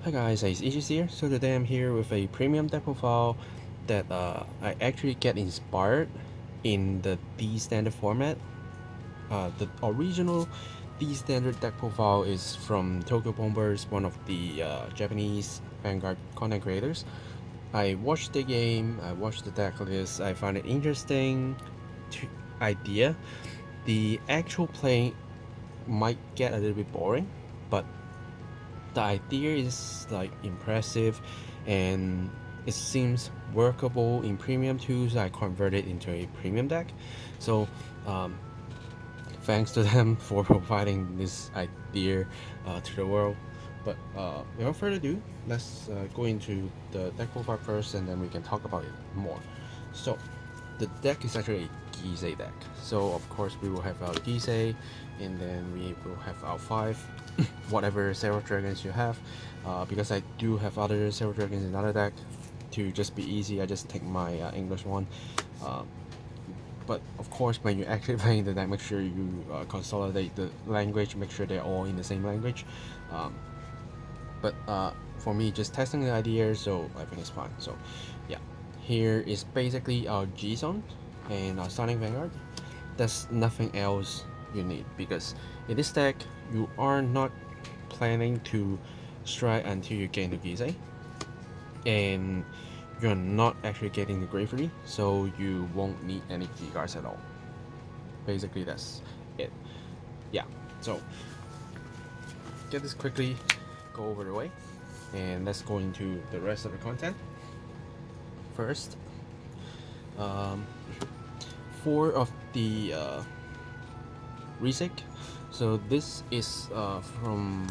Hi guys, it's Ichis here. So today I'm here with a premium deck profile that I actually get inspired in the D standard format. The original D standard deck profile is from Tokyo Bombers, one of the Japanese Vanguard content creators. I watched the game, I watched the deck list, I found it interesting idea. The actual play might get a little bit boring, but the idea is like impressive and it seems workable in premium too, so I converted it into a premium deck. So thanks to them for providing this idea to the world. But without further ado, let's go into the deck profile first and then we can talk about it more. So the deck is actually a Gyze deck. So of course we will have our Gyze and then we will have our 5 whatever Zero Dragons you have. Because I do have other Zero Dragons in another deck, to just be easy I just take my English one. But of course when you're actually playing the deck, make sure you consolidate the language, make sure they're all in the same language. But for me, just testing the idea, so I think it's fine. So yeah, here is basically our G-Zone and our Sonic Vanguard. There's nothing else you need, because in this deck you are not planning to strike until you gain the Gyze, and you're not actually getting the Gravity, so you won't need any G guards at all. Basically that's it. Yeah, so get this quickly, go over the way, and let's go into the rest of the content. First, 4 of the Resig. So this is from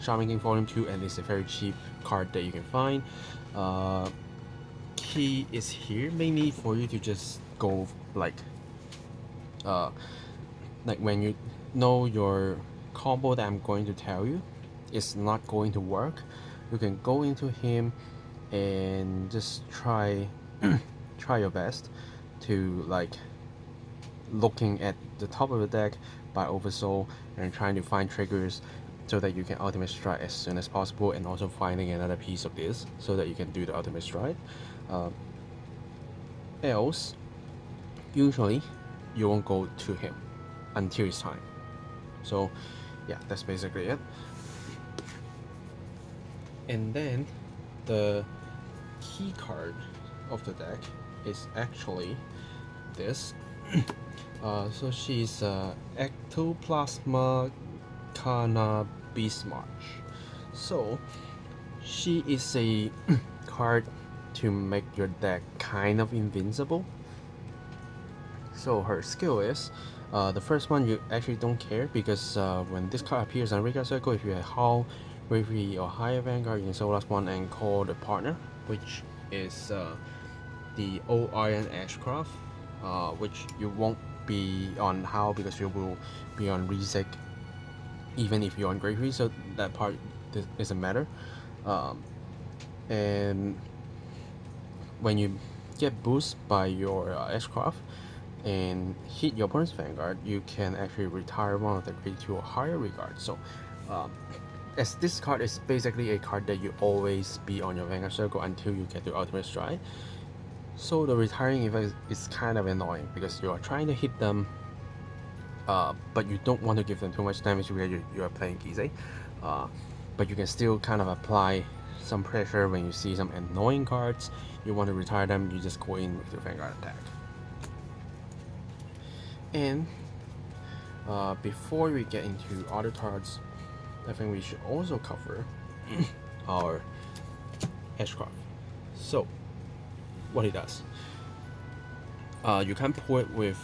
Shaman King Volume 2, and it's a very cheap card that you can find. Key is here mainly for you to just go like when you know your combo that I'm going to tell you is not going to work, you can go into him and just try your best to like looking at the top of the deck by Oversoul and trying to find triggers so that you can ultimate strike as soon as possible, and also finding another piece of this so that you can do the ultimate strike. Else, usually you won't go to him until it's time. So yeah, that's basically it. And then the key card of the deck is actually this. So she's Ectoplasma Cannabismarch. So she is a card to make your deck kind of invincible. So her skill is, the first one you actually don't care, because when this card appears on Vanguard Circle, if you have Hull, Bravery or higher Vanguard, you can soul last one and call the partner, which is the old Iron Ashcraft, which you won't be on Hull because you will be on Resig even if you're on Bravery, so that part doesn't matter. And when you get boosted by your Ashcraft and hit your opponent's Vanguard, you can actually retire one of the grade 2 or higher regard. So as this card is basically a card that you always be on your Vanguard Circle until you get to ultimate strike, so the retiring effect is kind of annoying because you are trying to hit them, but you don't want to give them too much damage because you are playing Gyze, but you can still kind of apply some pressure when you see some annoying cards. You want to retire them, you just go in with your Vanguard attack. And before we get into other cards, I think we should also cover our Ashcraft. So what it does, you can pull it with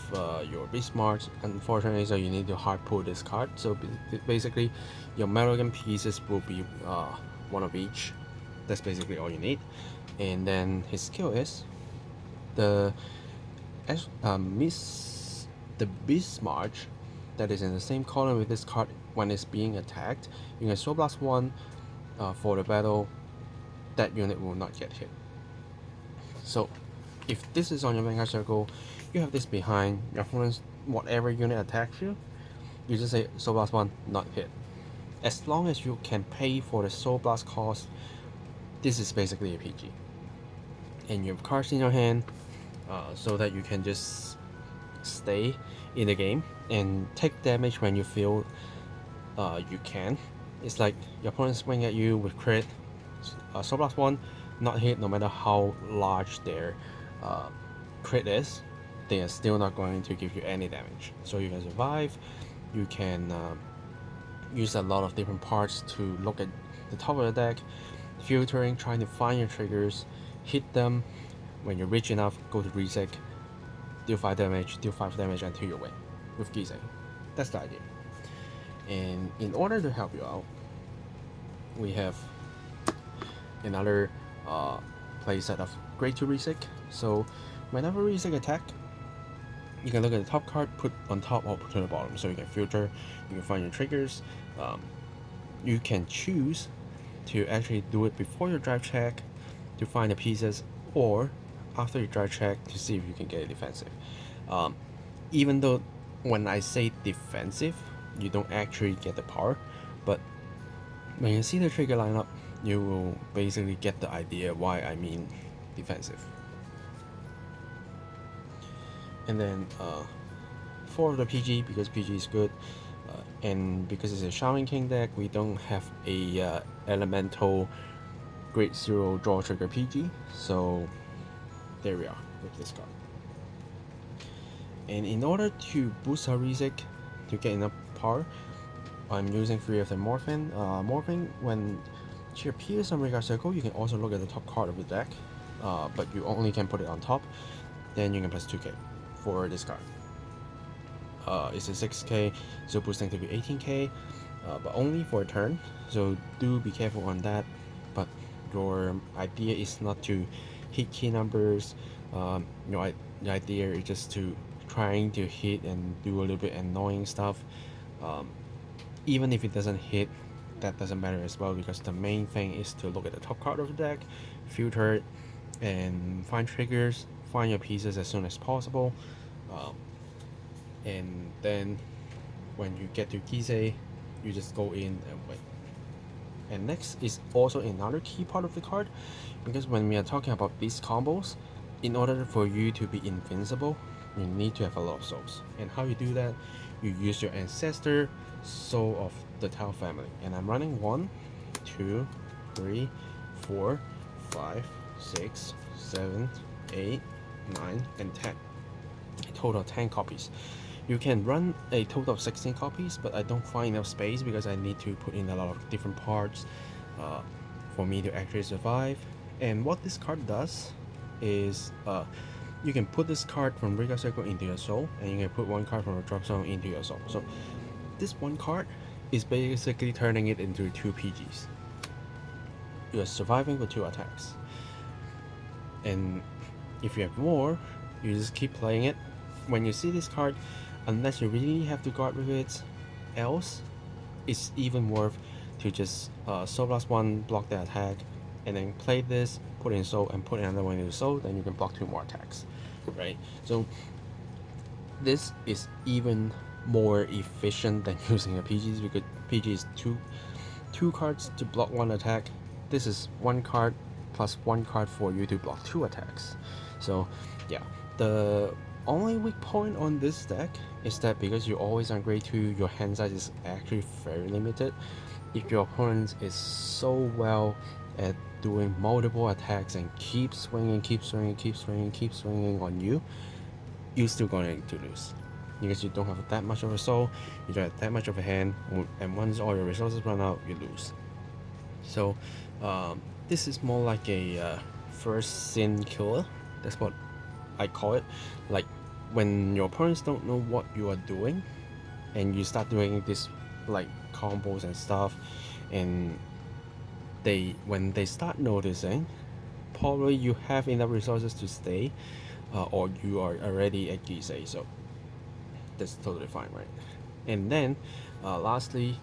your Bismarck, unfortunately, so you need to hard pull this card. So basically your Melodian pieces will be one of each. That's basically all you need. And then his skill is the Bismarck that is in the same column with this card. When it's being attacked, you can Soul Blast 1 for the battle. That unit will not get hit. So if this is on your Vanguard Circle, you have this behind your opponent's whatever unit attacks you, you just say Soul Blast 1, not hit. as long as you can pay for the Soul Blast cost, this is basically a PG. And you have cards in your hand, so that you can just stay in the game and take damage when you feel you can. It's like your opponent swing at you with crit, Soul Blast 1, not hit no matter how large their crit is, they are still not going to give you any damage. So you can survive, you can use a lot of different parts to look at the top of the deck, filtering, trying to find your triggers, hit them. When you're rich enough, go to reset, deal 5 damage, deal 5 damage until you win with Gyze. That's the idea. And in order to help you out, we have another playset of Grade 2 reset. So whenever reset attack, you can look at the top card, put on top or put to the bottom. So you can filter, you can find your triggers. You can choose to actually do it before your drive check to find the pieces, or after your drive check to see if you can get it defensive. Even though when I say defensive, you don't actually get the power, but when you see the trigger lineup, you will basically get the idea why I mean defensive. And then for the PG, because PG is good, and because it's a Shaman King deck, we don't have a elemental grade 0 draw trigger PG, so there we are with this card. And in order to boost our Rizik to get enough power, I'm using 3 of the Morphin. Morphin, when she appears on Vanguard Circle, you can also look at the top card of the deck, but you only can put it on top. Then you can plus 2k for this card. It's a 6k, so boosting to be 18k, but only for a turn, so do be careful on that. But your idea is not to hit key numbers. The idea is just to trying to hit and do a little bit annoying stuff. Even if it doesn't hit, that doesn't matter as well, because the main thing is to look at the top card of the deck, filter it, and find triggers, find your pieces as soon as possible. And then when you get to Gyze, you just go in and win. And next is also another key part of the card, because when we are talking about these combos, in order for you to be invincible, you need to have a lot of souls. And how you do that, you use your ancestor soul of the Tau family. And I'm running 1, 2, 3, 4, 5, 6, 7, 8, 9, and 10. A total of 10 copies. You can run a total of 16 copies, but I don't find enough space because I need to put in a lot of different parts for me to actually survive. And what this card does is you can put this card from Vanguard Circle into your soul, and you can put one card from a drop zone into your soul. So this one card is basically turning it into 2 PGs. You are surviving with 2 attacks. And if you have more, you just keep playing it. When you see this card, unless you really have to guard with it, else it's even worth to just Soul Blast 1, block the attack, and then play this, put in soul, and put another one into soul, then you can block 2 more attacks, right? So this is even more efficient than using a PGs, because PG is two cards to block 1 attack. This is 1 card plus 1 card for you to block 2 attacks. So yeah, the only weak point on this deck is that because you're always on grade 2, your hand size is actually very limited. If your opponent is so well at doing multiple attacks and keep swinging on you, you're still going to lose, because you don't have that much of a soul, you don't have that much of a hand, and once all your resources run out, you lose. So this is more like a first sin killer. That's what I call it. Like when your opponents don't know what you are doing, and you start doing this like combos and stuff, and when they start noticing, probably you have enough resources to stay, or you are already at Gyze, so that's totally fine, right? And then lastly,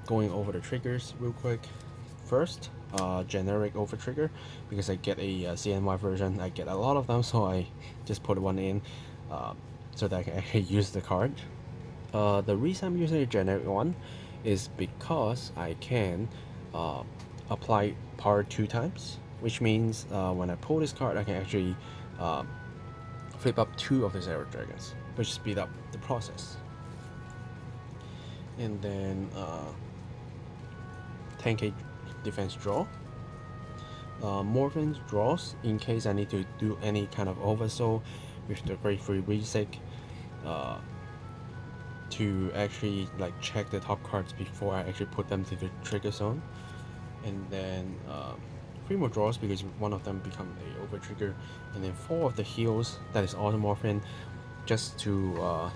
going over the triggers real quick. First, generic over trigger, because I get a CNY version, I get a lot of them, so I just put one in so that I can actually use the card. The reason I'm using a generic one is because I can apply power 2 times, which means when I pull this card, I can actually flip up 2 of the Zero Dragons, which speed up the process. And then 10k defense draw. Morphin draws in case I need to do any kind of oversoul with the Great Free Reset to actually like check the top cards before I actually put them to the trigger zone. And then 3 more draws because one of them become a over trigger, and then 4 of the heals that is automorphin just to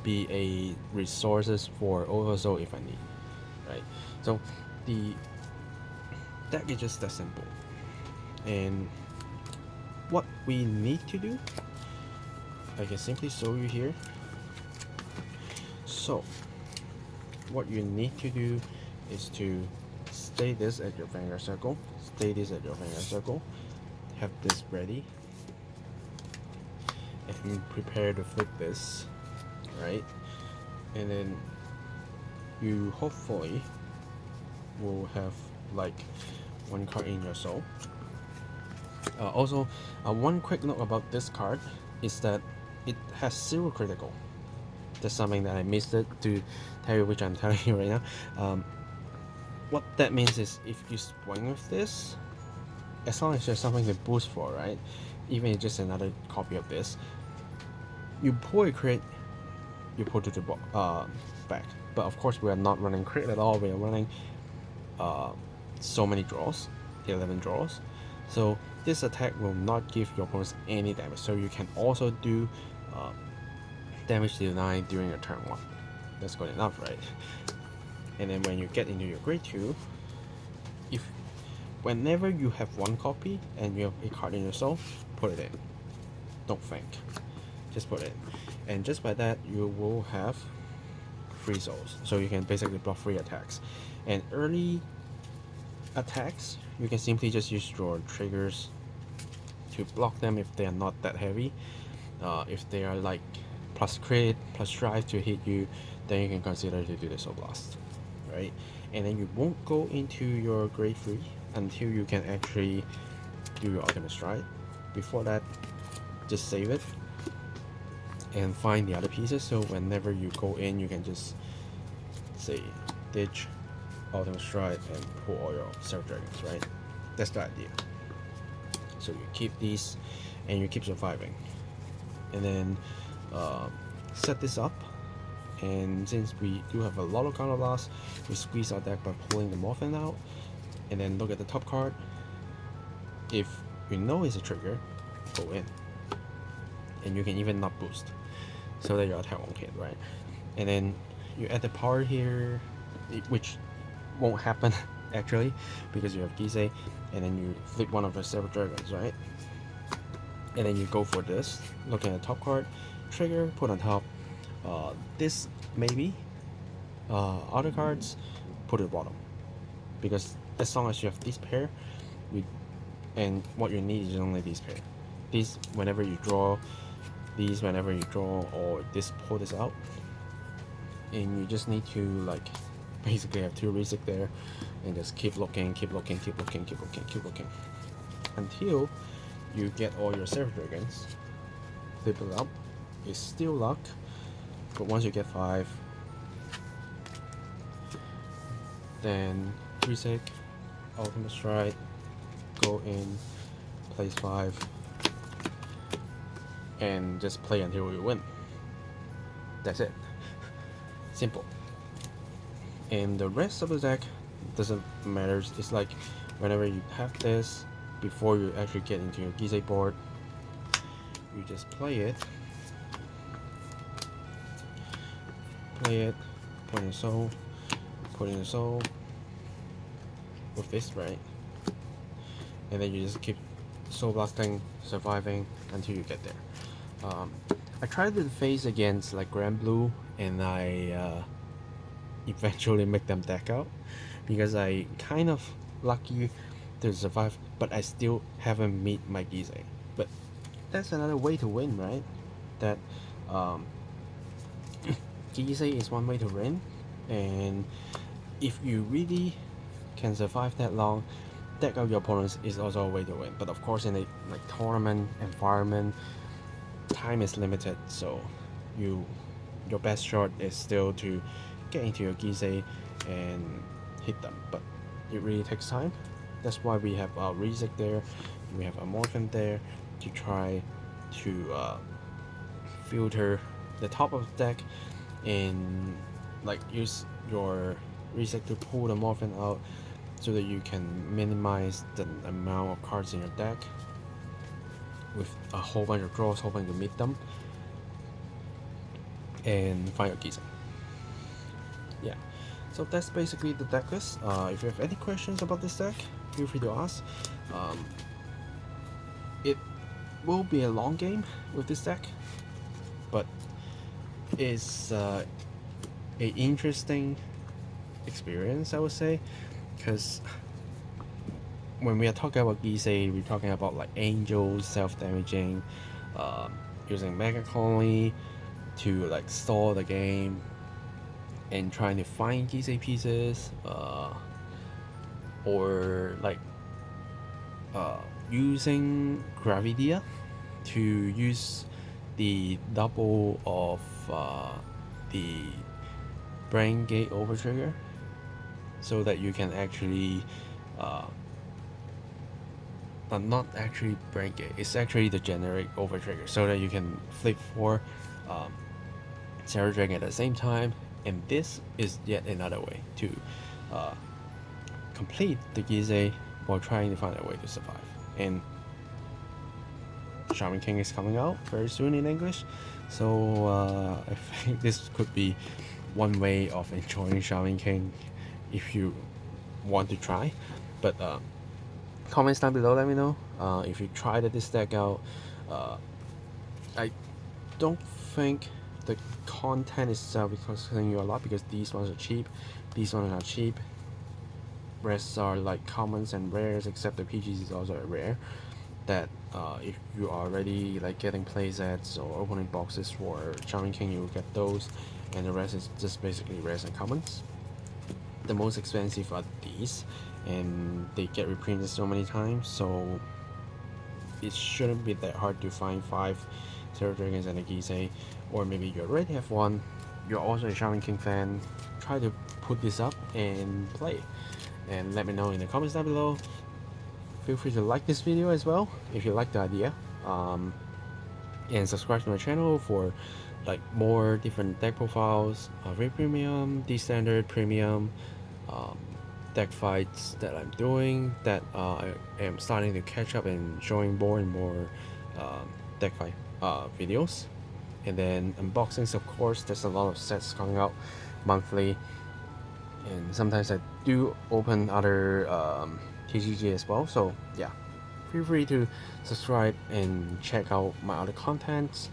be a resources for oversoul if I need, right? So the deck is just that simple, and what we need to do, I can simply show you here. So what you need to do is to stay this at your Vanguard circle, stay this at your Vanguard circle, have this ready, and prepare to flip this, right? And then you hopefully will have like 1 card in your soul. Also, one quick note about this card is that it has 0 critical. That's something that I missed it to tell you, which I'm telling you right now. What that means is if you swing with this, as long as there's something to boost for, right? Even if it's just another copy of this, you pull a crit, you pull to the back. But of course we are not running crit at all, we are running so many draws, 11 draws. So this attack will not give your opponents any damage, so you can also do damage denied during your turn 1. That's good enough, right? And then when you get into your grade 2, whenever you have 1 copy and you have a card in your soul, put it in. Don't think, just put it in. And just by that, you will have 3 souls, so you can basically block 3 attacks. And early attacks, you can simply just use your triggers to block them if they are not that heavy. If they are like plus crit, plus drive to hit you, then you can consider to do the soul blast, right? And then you won't go into your grade 3 until you can actually do your ultimate stride. Before that, just save it and find the other pieces, so whenever you go in, you can just say ditch, ultimate stride, and pull all your Zero Dragons, right? That's the idea. So you keep these and you keep surviving, and then set this up. And since we do have a lot of counter blast, we squeeze our deck by pulling the Morphin out, and then look at the top card. If you know it's a trigger, go in, and you can even not boost, so that your attack won't hit, right? And then you add the power here, which won't happen actually because you have Gyze, and then you flip one of the Zero Dragons, right? And then you go for this, look at the top card, trigger, put on top. This maybe other cards, put at the bottom, because as long as you have this pair, and what you need is only these pair. These whenever you draw, these whenever you draw, or this pull this out, and you just need to like basically have 2 reset there, and just keep looking, keep looking, keep looking, keep looking, keep looking, until you get all your Zero Dragons. Flip it up. It's still luck, but once you get 5, then reset, ultimate stride, go in, place 5, and just play until you win. That's it. Simple. And the rest of the deck doesn't matter. It's like whenever you have this, before you actually get into your Gyze board, you just play it, put in your soul, put in your soul with this, right? And then you just keep soul blasting, surviving until you get there. I tried to face against like Grand Blue, and I eventually make them deck out because I kind of lucky to survive, but I still haven't meet my Gyze. But that's another way to win, right? That Gyze is one way to win, and if you really can survive that long, deck out your opponents is also a way to win. But of course, in a tournament environment, time is limited, so your best shot is still to get into your Gyze and hit them. But it really takes time. That's why we have our Rizik there, we have a Morphin there to try to filter the top of the deck and use your Rizik to pull the Morphin out so that you can minimize the amount of cards in your deck with a whole bunch of draws, hoping to meet them and find your Gyze. Yeah, so that's basically the deck list. If you have any questions about this deck, feel free to ask. It will be a long game with this deck, but it's a interesting experience, I would say, because when we are talking about Gyze, we're talking about angels self-damaging, using Mega Colony to stall the game and trying to find Gyze pieces, or using Gravidia to use the double of the Brain Gate Overtrigger so that you can actually not actually Brain Gate, it's actually the generic Overtrigger, so that you can flip 4 Zero Dragon at the same time. And this is yet another way to complete the Gyze while trying to find a way to survive. And Shaman King is coming out very soon in English, so I think this could be one way of enjoying Shaman King if you want to try. But comments down below, let me know if you tried this deck out. I don't think the content itself is costing you a lot, because these ones are cheap, these ones are cheap. Rest are commons and rares, except the PGs is also a rare that if you are already getting playsets or opening boxes for Shaman King, you will get those, and the rest is just basically rares and commons. The most expensive are these, and they get reprinted so many times, so it shouldn't be that hard to find 5 Zero Dragons and a Gyze. Or maybe you already have one, you're also a Shaman King fan, try to put this up and play, and let me know in the comments down below. Feel free to like this video as well if you like the idea, and subscribe to my channel for more different deck profiles, very premium, D-standard, premium deck fights that I'm doing, that I am starting to catch up and showing more and more deck fight videos. And then unboxings, of course, there's a lot of sets coming out monthly, and sometimes I do open other TCG as well, so yeah, feel free to subscribe and check out my other contents.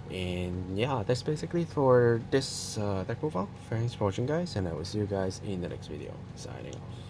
And yeah, that's basically for this deck profile. Thanks for watching, guys, and I will see you guys in the next video. Signing off.